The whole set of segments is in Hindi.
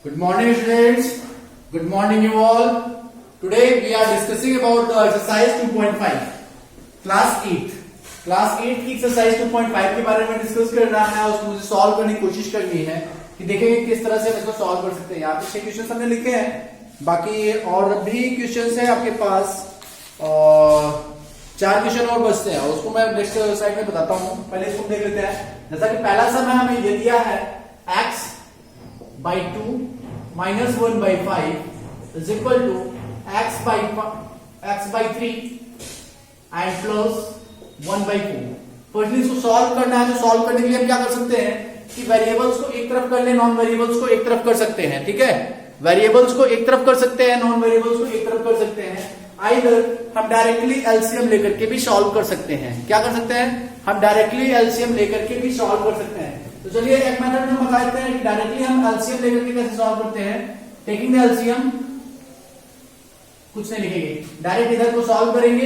Good morning, students. Good morning, you all. Today we are discussing about the exercise 2.5, class 8. Class 8 की एक्सरसाइज 2.5 के बारे में डिस्कस करना है, उसको मुझे सॉल्व करने की कोशिश करनी है कि देखेंगे किस तरह से हम इसको सॉल्व कर सकते हैं। यहाँ पे 6 क्वेश्चन हमने लिखे हैं, बाकी और भी क्वेश्चन है आपके पास, और 4 क्वेश्चन और बचते हैं, उसको मैं नेक्स्ट स्लाइड में बताता हूँ। पहले इसको देख लेते हैं। जैसा कि पहला समय हमें ये दिया है x by 2 minus 1 by 5 is equal to x by 3 and plus 1 by 4। Firstly इसको सॉल्व करना है, तो सॉल्व करने के लिए हम क्या कर सकते हैं कि वेरिएबल्स को एक तरफ कर ले, नॉन वेरिएबल्स को एक तरफ कर सकते हैं। ठीक है, वेरिएबल्स को एक तरफ कर सकते हैं, नॉन वेरिएबल्स को एक तरफ कर सकते हैं। आइदर हम डायरेक्टली एलसीएम लेकर के भी सॉल्व कर सकते हैं। क्या कर सकते हैं? हम डायरेक्टली एलसीएम लेकर के भी सॉल्व कर सकते हैं। तो चलिए एक मेथड में बता देते हैं कि डायरेक्टली हम एलसीएम लेकर के कैसे सॉल्व करते हैं। टेकिंग द एलसीएम, कुछ नहीं लिखेंगे, डायरेक्ट इधर को सॉल्व करेंगे।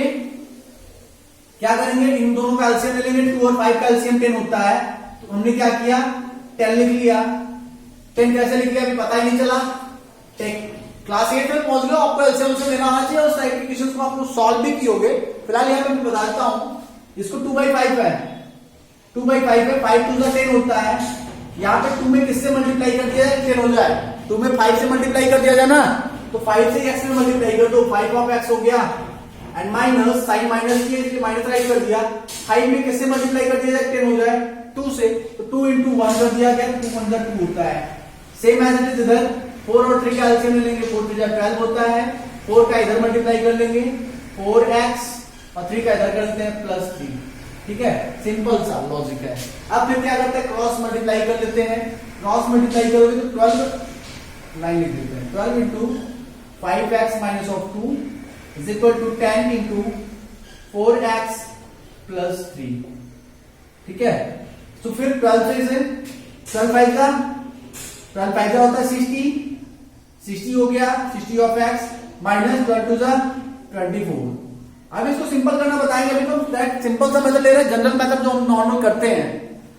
क्या करेंगे? इन दोनों का एलसीएम ले लेंगे। 2 और 5 का एलसीएम 10 होता है, तो हमने क्या किया, 10 लिख लिया। 10 कैसे लिख लिया अभी पता ही नहीं चला। क्लास 8 में पहुंच गए, आपको एलसीएम से लेना आना चाहिए, उस टाइप के क्वेश्चंस को आप सॉल्व भी किए। फिलहाल यहाँ पे मैं बता देता हूं, इसको 2 by 5 है, 2 by 5 है, 5 2 10 होता है। यहाँ पे 2 में किससे मल्टीप्लाई कर दिया जाए? 10 हो जाए। 2 में 5 से मल्टीप्लाई कर दिया जाए ना, तो 5 से x में मल्टीप्लाई कर दो, 5 ऑफ x हो गया। एंड माइनस, साइन माइनस की इसलिए माइनस राइट कर दिया। 5 में किससे मल्टीप्लाई कर दिया जाए? 10 हो जाए 2 से, तो 2 into 1 कर दिया गया, 2 1 2 होता है। सेम एज इट इज इधर 4 और 3 का एलसीएम ले लेंगे, 4 3 12 होता है। 4 का इधर मल्टीप्लाई कर लेंगे, 4x, और 3 का इधर कर देते हैं +3। ठीक है, सिंपल सा लॉजिक है। अब फिर क्या करते हैं, क्रॉस मल्टीप्लाई कर लेते हैं। क्रॉस मल्टीप्लाई करोगे तो 12 लाइन लिख देते हैं, 12 into 5x minus of 2 is equal to 10 into 4x plus 3। ठीक है, तो फिर 12 से 12 5 का 12 5 का होता है 60 हो गया, 60 ऑफ x माइनस 12 2 24। अब इसको सिंपल करना बताएंगे। अभी तो दैट सिंपल सा मेथड ले रहे हैं, जनरल मेथड जो हम नॉर्मल करते हैं।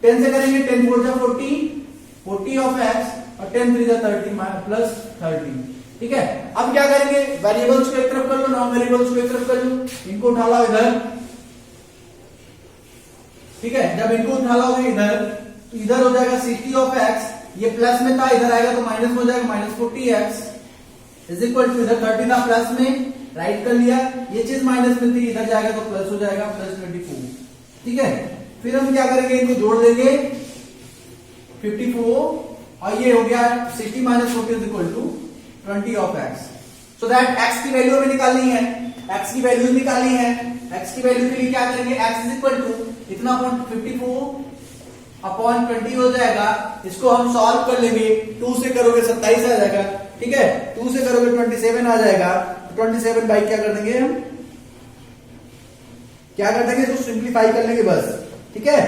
10 से करेंगे, 10 4 जा 40 ऑफ x और 10 3 जा 30 प्लस 30। ठीक है, अब क्या करेंगे, वेरिएबल्स को एक तरफ कर लो, नॉन वेरिएबल्स को एक तरफ कर लो, इनको उठा लो इधर। ठीक है, जब इनको उठा लोगे इधर, तो इधर हो जाएगा 60 ऑफ x, ये प्लस में था, इधर आएगा तो माइनस में हो जाएगा, -40x इज इक्वल टू, इधर 30 था प्लस में, राइट कर लिया। ये चीज माइनस में थी, इधर जाएगा तो प्लस हो जाएगा, +24। ठीक है, फिर हम क्या करेंगे, इनको जोड़ देंगे 54, और ये हो गया 60 - 40 is equal to 20 of x। So that x की वैल्यू हमें निकालनी है, x की वैल्यू निकालनी है। x की वैल्यू के लिए क्या करेंगे, x इज इक्वल टू इतना अपॉन 54 अपॉन 20 हो जाएगा। इसको हम सॉल्व कर लेंगे, 2 से करोगे 27 आ जाएगा। ठीक है, 2 से करोगे 27 आ जाएगा। 27 बाई क्या कर देंगे, हम क्या कर देंगे, इसको सिंप्लीफाई कर लेंगे बस। ठीक है,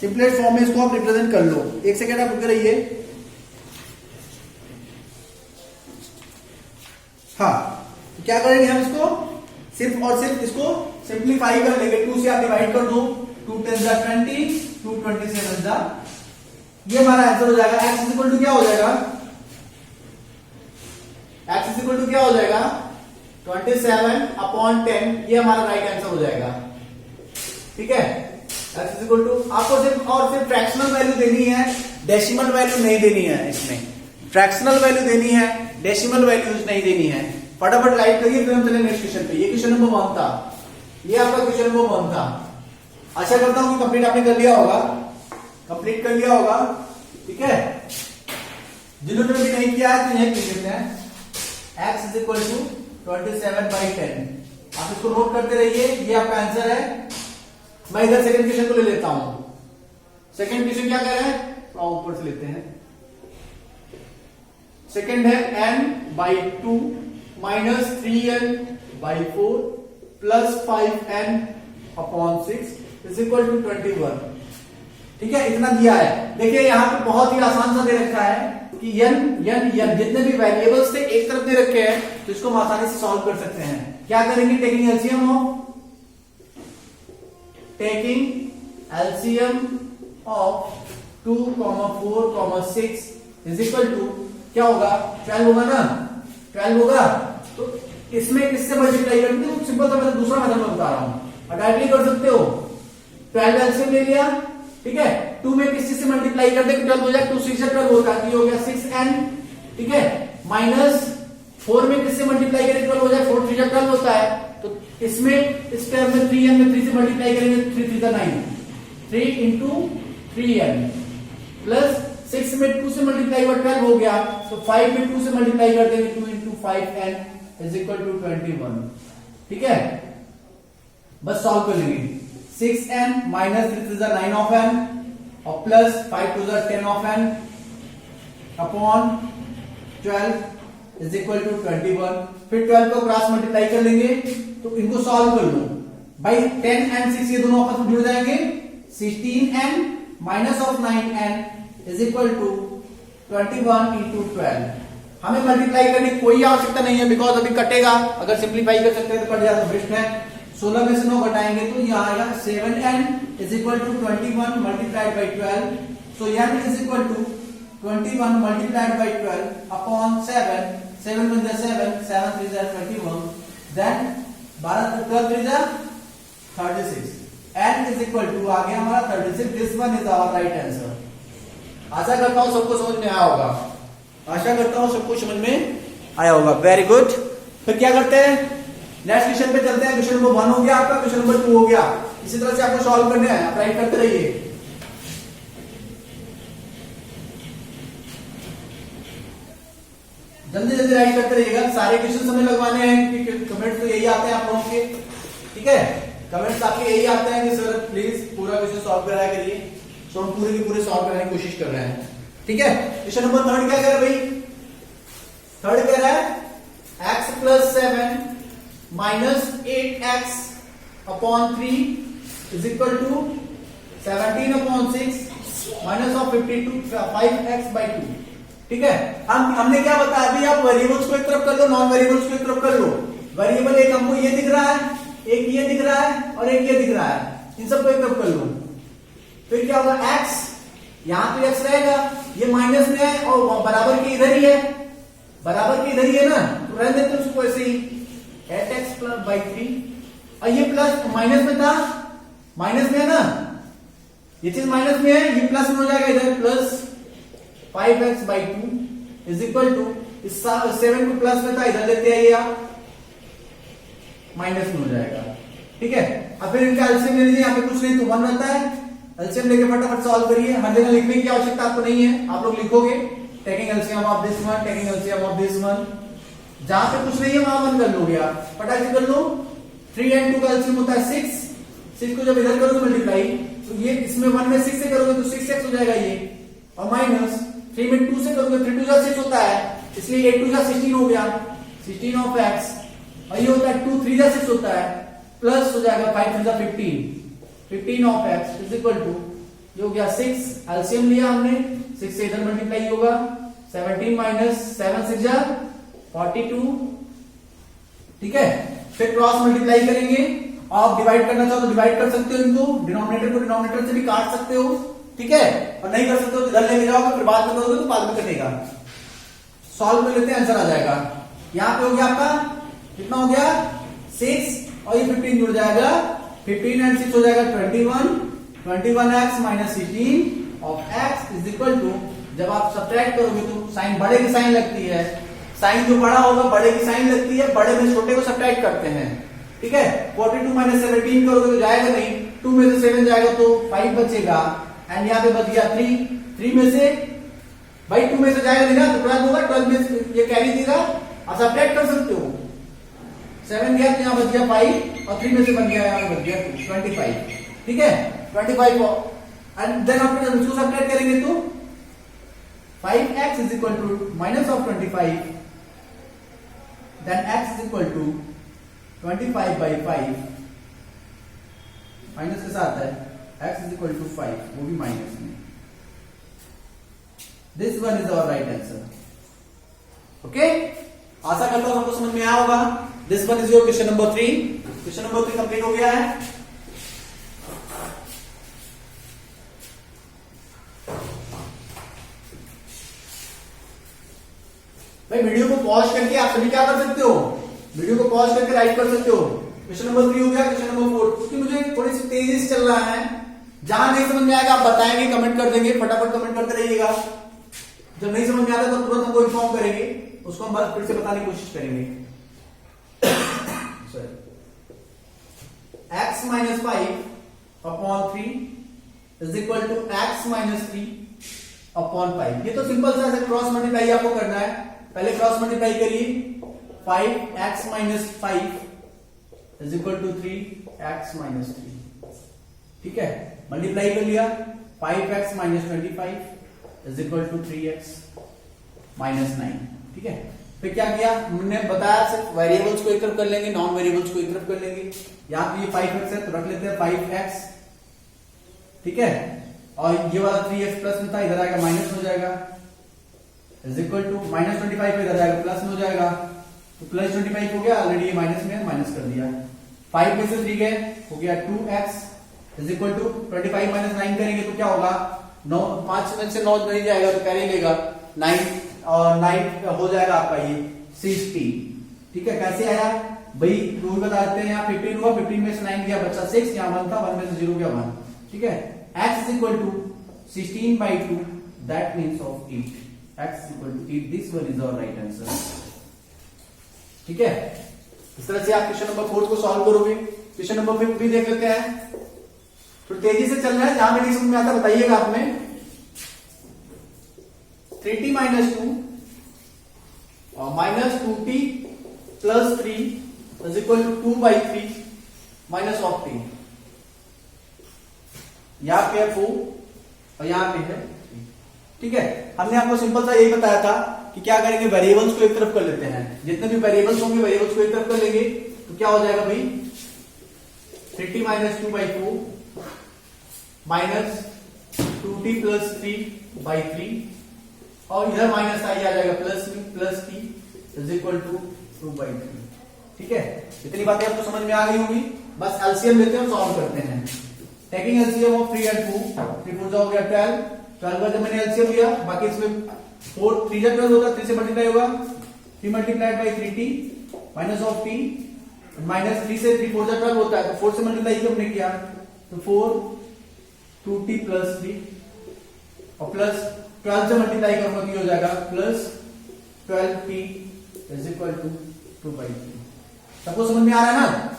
सिंपलेस्ट फॉर्म में इसको आप रिप्रेजेंट कर लो। एक सेकेंड आप रुक रहिए। हाँ, तो क्या करेंगे हम, इसको सिर्फ और सिर्फ इसको सिंप्लीफाई कर लेंगे। 2 से आप डिवाइड कर दो, 2 10 जा 20, 2 27 जा, ये हमारा आंसर हो जाएगा। x इज इक्वल टू क्या हो जाएगा, x इज इक्वल टू क्या हो जाएगा, 27 अपॉन 10, ये हमारा राइट आंसर हो जाएगा। ठीक है, x इज इक्वल टू, आपको सिर्फ और सिर्फ फ्रैक्शनल वैल्यू देनी है, डेसिमल वैल्यू नहीं देनी है। इसमें फ्रैक्शनल वैल्यू देनी है, डेसिमल वैल्यूज नहीं देनी है। फटाफट राइट करिए, फिर हम चले नेक्स्ट क्वेश्चन पे। ये क्वेश्चन नंबर 1 था, ये आपका क्वेश्चन नंबर 1 था। आशा करता हूं कि कंप्लीट आपने कर लिया होगा, कंप्लीट कर लिया होगा। ठीक है, जिन्होंने भी नहीं किया है तो यह क्वेश्चन है, x इज इक्वल टू 27/10। आप इसको नोट करते रहिए, ये आपका आंसर है। मैं इधर सेकंड क्वेश्चन को ले लेता हूं। सेकंड क्वेश्चन क्या कह रहा है, तो ऊपर से लेते हैं। सेकंड है n/2 minus 3n/4 plus 5n upon 6 is equal to 21। ठीक है, इतना दिया है। देखिए यहाँ पे बहुत ही आसान सा दे रखा है कि n जितने भी वेरिएबल्स थे एक तरफ दे रखे हैं, तो इसको हम आसानी से सॉल्व कर सकते हैं। क्या करेंगे, taking LCM of 2, 4, 6 is equal to क्या होगा 12 होगा ना, 12 होगा। तो इसमें किससे मल्टीप्लाई करते हो, सिंपल सा मेथड, दूसरा मेथड मैं बता रहा हूं, डायरेक्टली कर सकते हो। 12 एलसीएम ले लिया, ठीक है, 2 में किस चीज से मल्टीप्लाई कर दे, 12 हो जाए, 2 6 12 होगा, ये हो गया 6n, ठीक है, माइनस 4 में किससे मल्टीप्लाई करें, 12 हो जाए, 4 3 12 होता है। तो इसमें इस टर्म में 3n में 3 से मल्टीप्लाई करेंगे, 3 3 9, 3 into 3n प्लस 6 में 2 से मल्टीप्लाई हुआ 12 हो गया, तो 5 में 2 से मल्टीप्लाई कर देंगे, 2 into 5n is equal to 21, ठीक है। बस सॉल्व कर लेंगे, 6n माइनस 3 3 9 of n और plus 5 2 10 of n upon 12 is equal to 21। फिर 12 को क्रॉस मल्टीप्लाई कर लेंगे, तो इनको सॉल्व कर लो भाई, 10 and 6 ये दोनों आपस में जुड़ जाएंगे, 16n minus of 9n is equal to 21 into 12। हमें मल्टीप्लाई करने की कोई आवश्यकता नहीं है, बिकॉज अभी कटेगा, अगर सिंप्लीफाई कर सकते हैं तो कट जाए तो बेस्ट है। 16 में से 9 घटाएंगे तो यहाँ आएगा 7n is equal to 21 multiplied by 12, so n is equal to 21 multiplied by 12 upon 7, 7 में 7, 7 3 21, then 12 12 3 36, n is equal to आ गया हमारा 36। This one is our right answer. आशा करता हूं सबको समझ में आया होगा, आशा करता हूं सबको समझ में आया होगा, वेरी गुड। फिर क्या करते हैं, नेक्स्ट क्वेश्चन पे चलते हैं। क्वेश्चन नंबर 1 हो गया आपका, क्वेश्चन नंबर 2 हो गया, इसी तरह से आपको सॉल्व करने हैं, आप राइट करते रहिए। जल्दी जल्दी राइट करते रहिएगा, सारे क्वेश्चन हमें लगवाने हैं, क्योंकि कमेंट्स तो यही आते हैं आप लोगों के, ठीक है, कमेंट्स आपके यही आते हैं कि सर प्लीज पूरा क्वेश्चन सॉल्व कराया करिए, तो हम पूरे के पूरे सॉल्व कराने की कोशिश कर रहे हैं, ठीक है। क्वेश्चन नंबर 3 क्या कह रहा है भाई, 3 कह रहा है x plus 7 minus 8x upon 3 is equal to 17 upon 6 minus of 52 5x by 2, ठीक है। हमने क्या बताया अभी, आप वेरिएबल्स को एक तरफ कर लो, नॉन वेरिएबल्स को एक तरफ कर लो। वेरिएबल एक हमको ये दिख रहा है, एक ये दिख रहा है और एक ये दिख रहा है, इन सबको एक तरफ कर लो। फिर क्या होगा, x यहां तो x रहेगा, ये माइनस में है और बराबर के इधर ही है, बराबर के इधर ही है ना, तो रहने देते उसको ऐसे ही 8x प्लस बाई 3, और ये प्लस माइनस में था, माइनस में है ना, ये चीज माइनस में है, ये प्लस में हो जाएगा इधर, plus 5x by 2 is equal to, इस 7 को प्लस में था, इधर लेते आइए आप, माइनस में हो जाएगा, ठीक है। अब फिर इनका एलसीएम ले लीजिए, यहाँ पे कुछ नहीं तो 1 रहता है, एलसीएम लेके फटाफट सॉल्व करिए, हर जगह लिखने की आवश्यकता आपको नहीं है, आप लोग लिखोगे taking LCM of this one, taking LCM of this one, जहां पे कुछ नहीं है वहां 1 कर लोगे आप, फटाफट से कर लो। 3 and 2 का एलसीएम होता है 6 को जब इधर करोगे मल्टीप्लाई, तो ये इसमें 1 में 6 से करोगे तो 6x हो जाएगा ये, और माइनस 3 में 2 से करोगे, 3 2 6 होता है, इसलिए 8 2 16 हो गया, 16 ऑफ x, और ये होता है 2 3 6 होता है, प्लस हो जाएगा 5 3 15, 15 of x is equal to, ये हो गया 6, एलसीएम लिया हमने, 6 से इधर मल्टीप्लाई होगा, 17 माइनस 7 6 42, ठीक है। फिर क्रॉस मल्टीप्लाई करेंगे, आप डिवाइड करना चाहो तो डिवाइड कर सकते हो, इनको डिनोमिनेटर को डिनोमिनेटर से भी काट सकते हो, ठीक है, और नहीं कर सकते हो तो इधर लेके जाओगे, फिर बाद में करोगे तो बाद में कटेगा। सॉल्व कर लेते हैं, आंसर आ जाएगा। यहां पे हो गया आपका कितना हो गया 6 और ये 15 जुड़ जाएगा, 15 and 6 हो जाएगा 21x minus 16 of x is equal to, जब आप सब्ट्रैक्ट करोगे तो साइन बड़े की साइन लगती है, साइन जो बड़ा होगा बड़े की साइन लगती है, बड़े में छोटे को सब्ट्रैक्ट करते हैं, ठीक है। 42 माइनस 17 करोगे तो जाएगा नहीं, 2 में से 7 जाएगा तो 5 बचेगा, एंड यहाँ पे बच गया 3 में से भाई 2 में से जाएगा नहीं ना, तो 12 होगा, 12 में से ये कैरी देगा, आप सब्ट्रैक्ट कर सकते हो, 7 गया तो यहाँ बच गया 5 और 3 में से बन गया, यहाँ बच गया 25, ठीक है, 25, एंड देन आपको जब इसको सब्ट्रैक्ट करेंगे तो 5x is equal to minus of 25, then x is equal to 25 by 5, minus के साथ है, x इज इक्वल टू 5, वो भी माइनस में। This one is our right answer, okay. आशा करता हूं आपको समझ में आया होगा। This one is your question number 3। Question number 3 complete हो गया है। भाई वीडियो को पॉज करके आप सभी क्या कर सकते हो, वीडियो को पॉज करके राइट कर सकते हो। क्वेश्चन नंबर 3 हो गया। क्वेश्चन नंबर 4, क्योंकि मुझे थोड़ी सी तेजी से चल रहा है, जहां नहीं समझ में आएगा आप बताएंगे, कमेंट कर देंगे, फटाफट कमेंट करते रहिएगा। जब नहीं समझ में आता तो तुरंत हमको इन्फॉर्म करेंगे, उसको हम बस फिर से बताने की कोशिश करेंगे। x minus 5 upon 3 is equal to x minus 3 upon 5। ये तो सिंपल सा है, क्रॉस मल्टीप्लाई आपको करना है। पहले क्रॉस मल्टीप्लाई करिए, 5x minus 5 is equal to 3x minus 3। ठीक है, मल्टीप्लाई कर लिया, 5x minus 25 is equal to 3x minus 9। ठीक है, फिर क्या किया हमने बताया, सिर्फ वेरिएबल्स को एक तरफ कर लेंगे, नॉन वेरिएबल्स को एक तरफ कर लेंगे। यहां पे ये 5x है तो रख लेते हैं 5x। ठीक है, और ये वाला 3x प्लस में था, इधर आएगा माइनस हो जाएगा, इज इक्वल टू माइनस 25 इधर आएगा प्लस में हो जाएगा, तो प्लस 25 हो गया, ऑलरेडी ये माइनस में माइनस कर दिया। 5 में से 3 गए, हो गया 2x is equal to 25 minus 9 करेंगे तो क्या होगा, 9 5 में से 9 नहीं जाएगा तो कैरी लेगा 9, और 9 हो जाएगा आपका ये 60। ठीक है, कैसे आया भाई, रूल बता देते हैं। यहाँ 15 हुआ, 15 में से 9 गया बच्चा 6, यहाँ 1 था, 1 में से 0 गया 1। ठीक है, x is equal to 16/2, that means of 8। x is equal to 8, this one is our right answer। ठीक है, इस तरह से आप क्वेश्चन नंबर 4 को सॉल्व करोगे। क्वेश्चन नंबर 5 भी देख लेते हैं, थोड़ी तेजी से चल रहा है, जहां में नहीं समझ में आता बताइएगा आप में। 3t minus 2 और minus 2t plus 3 is equal to 2/3 minus of t। यहां पे है 4 और यहां पे है 3। ठीक है, हमने आपको सिंपल सा यही बताया था कि क्या करेंगे, वेरिएबल्स को एक तरफ कर लेते हैं, जितने भी वेरिएबल्स होंगे वेरिएबल्स को एक तरफ कर लेंगे तो क्या हो जाएगा भाई, 3t minus 2/4 minus 2t plus 3/3, और इधर माइनस आ जाएगा plus t is equal to 2/3। ठीक है, इतनी बातें आपको समझ में आ गई होंगी। बस एलसीएम लेते हैं और सॉल्व करते हैं। टेकिंग एलसीएम ऑफ 3 and 2, 3 4 हो गया 12, 12 का जब मैंने एलसीएम लिया, बाकी इसमें 4 3 जा 12 होता है, 3 से मल्टीप्लाई होगा, 3 multiplied by 3t minus of t, minus 3 से 3 4 जा 12 होता है, तो 4 से मल्टीप्लाई हमने किया तो 4 2t प्लस 3 और प्लस 12 से मल्टीप्लाई करूंगा तो ये हो जाएगा plus 12t is equal to 2/3। सबको समझ में आ रहा है ना,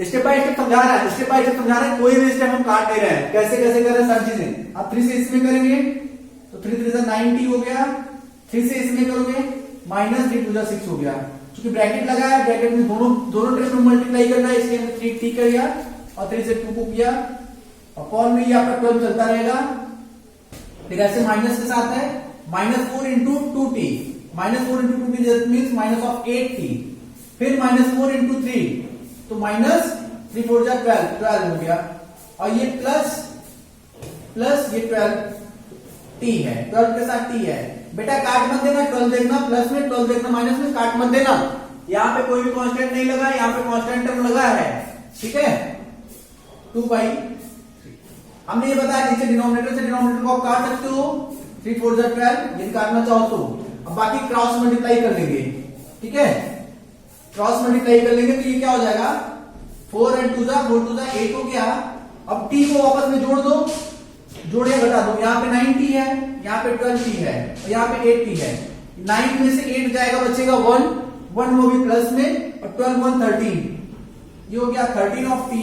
स्टेप बाय स्टेप समझा रहा है, स्टेप बाय स्टेप समझा रहा है, कोई भी स्टेप हम काट नहीं रहे हैं, कैसे कैसे कर रहे हैं सब चीजें। आप 3 से इसमें करेंगे तो 3 3 9t हो गया, 3 से इसमें करोगे माइनस 3 2 6 हो गया, क्योंकि ब्रैकेट लगा है, ब्रैकेट में दोनों टर्म में मल्टीप्लाई करना है, इसलिए हमने 3t कर दिया और 3 से 2 को किया, अपॉन में ये आपका 12 चलता रहेगा। फिर ऐसे माइनस के साथ है -4 into 2t, -4 into 2t means minus of 8t, फिर -4 इंटू 3 तो माइनस 3 4 जा 12 हो गया, और ये प्लस ये 12t है, 12 के साथ t है। बेटा काट मत देना, 12 देखना प्लस में, 12 देखना माइनस में, काट मत देना। यहाँ पे कोई भी कांस्टेंट नहीं लगा, यहाँ पे कांस्टेंट टर्म लगा है। ठीक है, 2/3 हमने ये बताया, नीचे डिनोमिनेटर से डिनोमिनेटर को आप काट सकते हो, 3 4 जा 12 यदि काटना चाहो तो। अब बाकी क्रॉस मल्टीप्लाई कर लेंगे। ठीक है, क्रॉस मल्टीप्लाई कर लेंगे तो ये क्या हो जाएगा, 4 and 2 जा 4 2 जा 8 हो गया। अब t को आपस में जोड़ दो, जोड़ या घटा दो, यहाँ पे 9t है, यहाँ पे 12t है और यहाँ पे 8t है। 9 में से 8 जाएगा, बचेगा 1 वो भी प्लस में, और 12 1 13, ये हो गया 13 ऑफ t,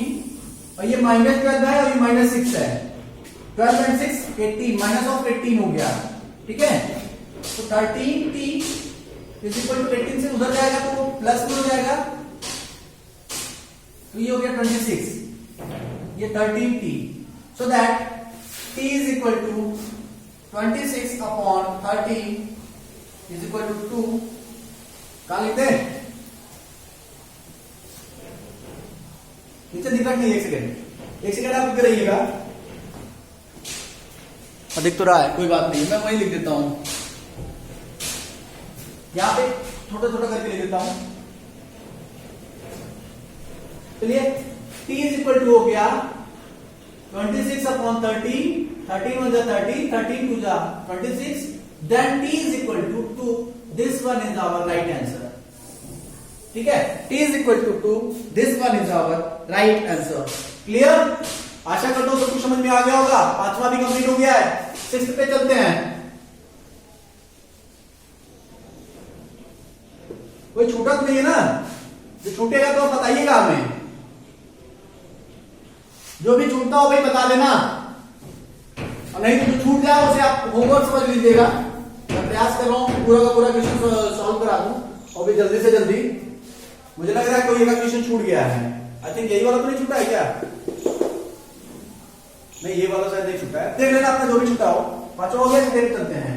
और ये -12 है और ये -6 है, 12 and 6 18, माइनस ऑफ 18 हो गया। ठीक है, तो 13t इज इक्वल टू 18 से उधर जाएगा तो प्लस में हो जाएगा, तो ये हो गया 26, ये 13t, so that t is equal to 26 upon 13 is equal to 2। कहां लिखते हैं, नीचे दिक्कत नहीं, एक सेकंड आप लिख रहिएगा, दिख तो रहा है, कोई बात नहीं, मैं वही लिख देता हूं, यहां पे छोटा छोटा करके लिख देता हूं। चलिए, t इज इक्वल टू हो गया 26 अपॉन 13, 13 1 जा 30, 13 2 जा 26, then t is equal to 2, this one is our right answer. ठीक है, t is equal to 2, this one is our right answer. Clear? आशा करता हूं सब कुछ समझ में आ गया होगा। पांचवा भी कंप्लीट हो गया है। सिक्स्थ पे चलते हैं। कोई छूटा तो नहीं है ना? जो छूटेगा तो बताइएगा हमें, जो भी छूटता हो भाई बता देना, और नहीं तो जो छूट जाए उसे आप होमवर्क समझ लीजिएगा। मैं प्रयास कर रहा हूं पूरा का पूरा क्वेश्चन सॉल्व करा दूं, और भी जल्दी से जल्दी। मुझे लग रहा है कोई एक क्वेश्चन छूट गया है। आई थिंक यही वाला तो नहीं छूटा है क्या? नहीं, ये वाला शायद नहीं छूटा है। देख लेना आपने जो भी छूटा हो। पांचवा हो गया, फिर चलते हैं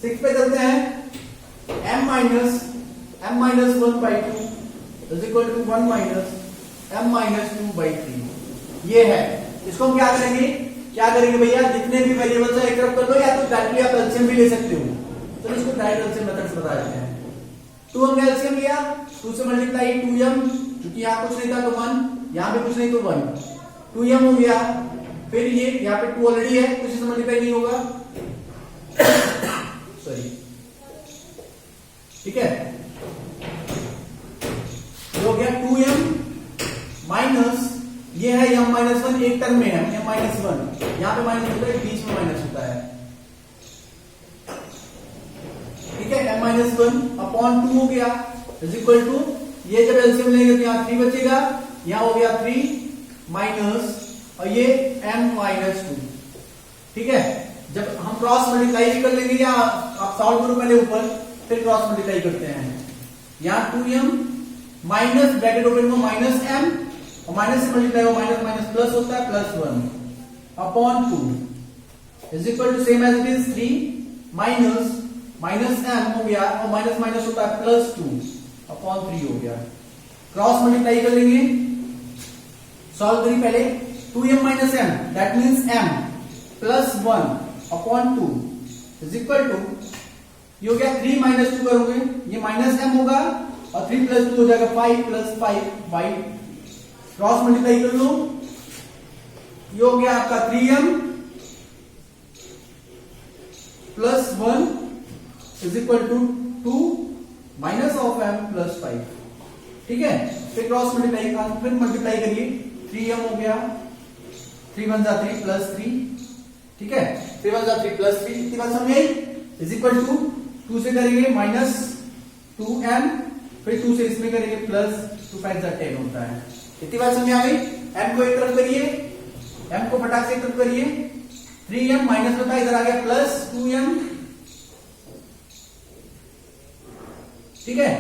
6 पे चलते हैं। m minus 1/2 is equal to 1 minus m minus 2/3। ये है। इसको हम क्या करेंगे भैया, जितने भी वेरिएबल्स है एक तरफ कर लो, या तो डायरेक्टली आप एलसीएम भी ले सकते हो। तो इसको डायरेक्ट एलसीएम मेथड से बता देते हैं। 2 हमने एलसीएम लिया, 2 से मल्टीप्लाई 2m, क्योंकि यहाँ कुछ नहीं था तो 1, यहाँ पे कुछ नहीं तो 1, 2m हो गया। फिर ये यहाँ पे 2 ऑलरेडी है, कुछ से मल्टीप्लाई नहीं होगा। सॉरी, ठीक है। हो गया 2m माइनस ये है m माइनस 1, एक टर्म में है m माइनस 1, यहाँ पे माइनस होता है, बीच में माइनस होता है। ठीक है, m माइनस 1 अपॉन 2 हो गया इज इक्वल टू, ये जब एलसीएम लेंगे तो यहाँ 3 बचेगा, यहाँ हो गया 3 माइनस, और ये m माइनस 2। ठीक है, जब हम क्रॉस मल्टीप्लाई भी कर लेंगे, या आप सॉल्व करो पहले ऊपर, फिर क्रॉस मल्टीप्लाई करते हैं। यहाँ 2m माइनस ब्रैकेट ओपन में माइनस m, और माइनस से मल्टीप्लाई हो माइनस माइनस प्लस होता है, plus 1 upon 2 is equal to same as it is 3 minus minus m हो गया, और माइनस माइनस होता है प्लस 2 अपॉन 3 हो गया। क्रॉस मल्टीप्लाई कर लेंगे, सॉल्व करिए पहले। 2m minus m that means m plus 1 upon 2 is equal to, ये हो गया 3 माइनस 2 करोगे, ये माइनस m होगा, और 3 प्लस 2 हो जाएगा 5 प्लस 5 बाई, क्रॉस मल्टीप्लाई कर लो, ये हो गया आपका 3m plus 1 is equal to 2 minus of m plus 5। ठीक है, फिर क्रॉस मल्टीप्लाई का, फिर मल्टीप्लाई करिए, 3m हो गया, 3 1 3 प्लस 3। ठीक है, 3 1 3 प्लस 3, इतनी बात समझ आई? इज इक्वल टू 2 से करेंगे माइनस 2m, फिर 2 से इसमें करेंगे प्लस 2 5 10 होता है। इतनी बात समझ आ गई? m को एक तरफ करिए, m को फटाक से एक तरफ करिए, 3m माइनस होता है, इधर आ गया प्लस 2m। ठीक है,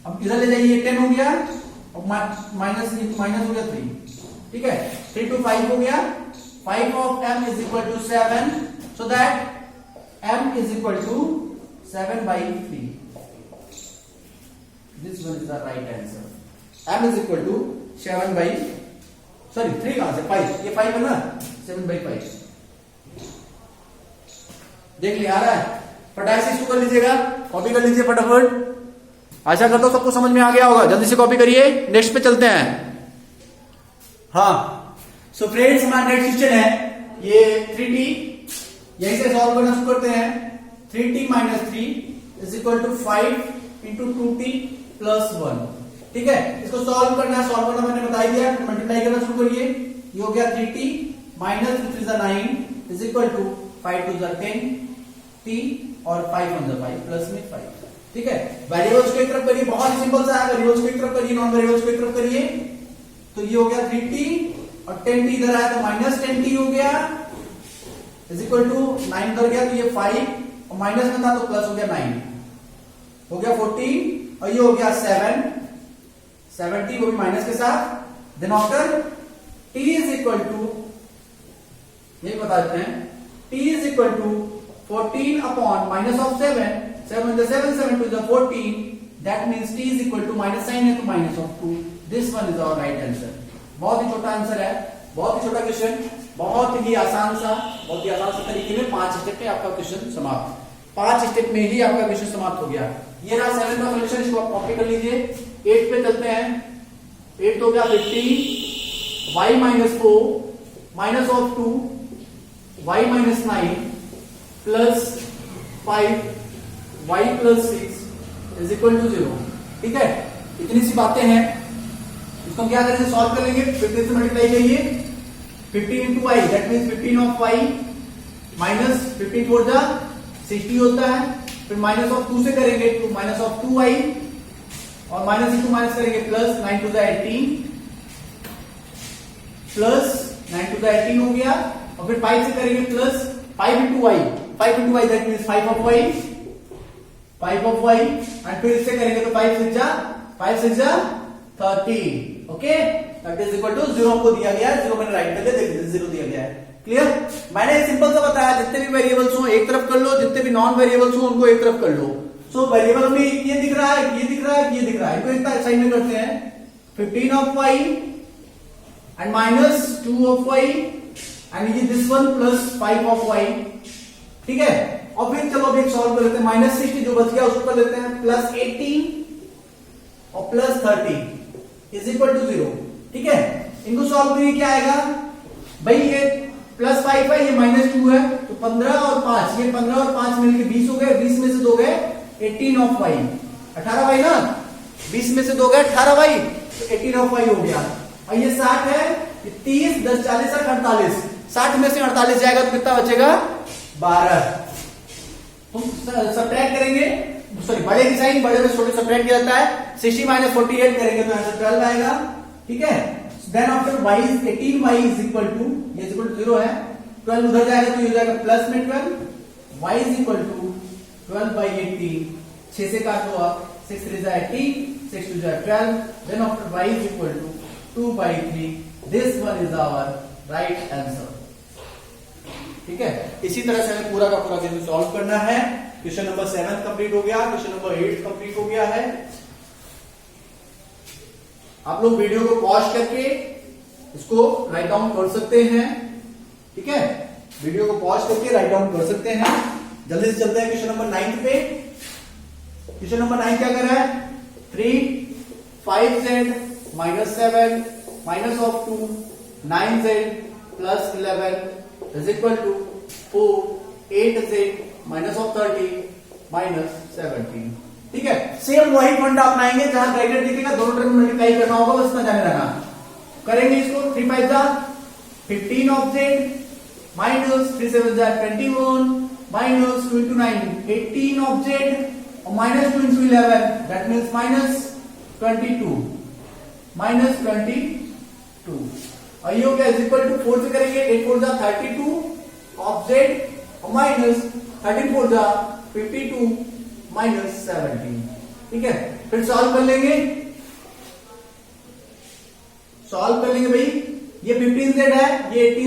अब इधर ले जाइए, 10 हो गया, और माइनस हो गया 3। ठीक है, 3 to 5 हो गया, 5 of m is equal to 7, so that m is equal to 7/3. This one is the right answer. m is equal to 3 कहां से 5, ये 5 है ना, 7/5। देख लिया, आ रहा है? फटाक से इसको कर लीजिएगा, कॉपी कर लीजिए फटाफट। आशा करता हूं सबको समझ में आ गया होगा। जल्दी से कॉपी करिए, नेक्स्ट पे चलते हैं। हाँ, सो फ्रेंड्स, हमारा नेक्स्ट क्वेश्चन है ये 3t, यहीं से सॉल्व करना शुरू करते हैं। 3t minus 3 is equal to 5 into 2t plus 1। ठीक है, इसको सॉल्व करना मैंने बता दिया, मल्टीप्लाई करना शुरू करिए। ये हो गया 3t minus 3 3 9 is equal to 5 2 10 t, और 5 1 5 प्लस में 5। ठीक है, वेरिएबल्स को एक तरफ करिए, बहुत ही सिंपल सा है, वेरिएबल्स को एक तरफ करिए, नॉन वेरिएबल्स को एक तरफ करिए। तो ये हो गया 3t, और 10t इधर आया तो माइनस 10t हो गया, इज इक्वल टू 9 कर गया, तो ये 5, और माइनस में था तो प्लस हो गया 9, हो गया 14, और ये हो गया 7t, वो भी माइनस के साथ। Then after t is equal to, ये बता देते हैं, t is equal to 14 upon minus of 7 7 2 is 14, that means t is equal to minus sign है तो minus of 2। This one is our right answer. बहुत ही छोटा आंसर है, बहुत ही छोटा क्वेश्चन, बहुत ही आसान सा तरीके में 5 स्टेप में आपका क्वेश्चन समाप्त। 5 स्टेप में ही आपका क्वेश्चन समाप्त हो गया। ये रहा 7 का सोल्यूशन, इसको आप कॉपी कर लीजिए। 8 पे चलते हैं। 8 हो गया 15, y minus 4 minus of 2 y minus 9 plus 5 y plus 6 is equal to 0। ठीक है, इतनी सी बातें हैं। इसको हम क्या करेंगे, सॉल्व कर लेंगे। 15 से मल्टीप्लाई करिए, 15 into y that mean 15 of y minus 15 four जा 60 होता है। फिर माइनस ऑफ 2 से करेंगे तो माइनस ऑफ 2y और माइनस इंटू माइनस करेंगे plus 9 to the 18 plus 9 to the 18 हो गया। और फिर 5 से करेंगे plus 5 into y, 5 into y that mean 5 of y, 5 of y. And फिर इससे करेंगे तो 5 6 जा 30। Okay, that is equal to 0 को दिया गया है। 0 मैंने राइट कर दिया, देखिए 0 दिया गया है। क्लियर? मैंने सिंपल सा बताया, जितने भी वेरिएबल्स हो एक तरफ कर लो, जितने भी नॉन वेरिएबल्स हो उनको एक तरफ कर लो। सो वेरिएबल में ये दिख रहा है, ये दिख रहा है, ये दिख रहा है, इनको एक असाइनमेंट करते हैं। 15 of y and minus 2 of y and ये this one plus 5 of y। ठीक है, और फिर चलो अभी सॉल्व कर लेते हैं। माइनस 60 जो बच गया उसको कर लेते हैं, प्लस 18 और प्लस 30 इज इक्वल टू 0। ठीक है, इनको सॉल्व करिए, क्या आएगा भाई, ये प्लस 5 है, ये माइनस 2 है, तो 15 और 5, ये 15 और 5 मिलके 20 हो गए। 20 में से 2 गए 18 ऑफ y, 18 y ना, 20 में से 2 गए 18 y, तो 18 ऑफ y हो गया। और ये 60 है, ये 30 10 40 48, 60 में से 48 जाएगा तो कितना बचेगा 12। तो सब्ट्रैक्ट करेंगे, सॉरी बड़े की साइन, बड़े में छोटे सब्ट्रैक्ट किया जाता है। 60 माइनस 48 करेंगे तो आंसर 12 आएगा। ठीक है, then after y is 18y is equal to, ये इक्वल टू 0 है, 12 उधर जाएगा तो ये हो जाएगा प्लस में 12, y is equal to 12 by 18, 6 से काटो आप, 6 3 जा 18, 6 2 जा 12, then after y is equal to 2 by 3, this one is our right answer। ठीक है, इसी तरह से हमें पूरा का पूरा क्वेश्चन सॉल्व करना है। क्वेश्चन नंबर 7 कंप्लीट हो गया, क्वेश्चन नंबर 8 कंप्लीट हो गया है। आप लोग वीडियो को पॉज करके इसको राइट डाउन कर सकते हैं। ठीक है, वीडियो को पॉज करके राइट डाउन कर सकते हैं। जल्दी से चलते हैं क्वेश्चन नंबर 9 पे। क्वेश्चन नंबर 9 क्या कर रहा है, 3 5z minus 7 minus of 2 9z plus 11 is equal to 4 8z minus of 30 minus 17। ठीक है, सेम वही फंडा अपनाएंगे, जहां ब्रैकेट दिखेगा दोनों टर्म मल्टीप्लाई करना होगा, बस इतना जाने रहना। करेंगे इसको, 3 5 जा 15 ऑफ z माइनस 3 7 जा 21 माइनस 2 into 9 18 ऑफ z और minus 2 into 11 that means minus 22 minus 22। और ये हो गया इज इक्वल टू 4 से करेंगे, 8 4 जा 32 ऑफ z और माइनस 13 4 जा 52 माइनस 17। ठीक है, फिर सॉल्व कर लेंगे, भाई। ये 15z है, ये 18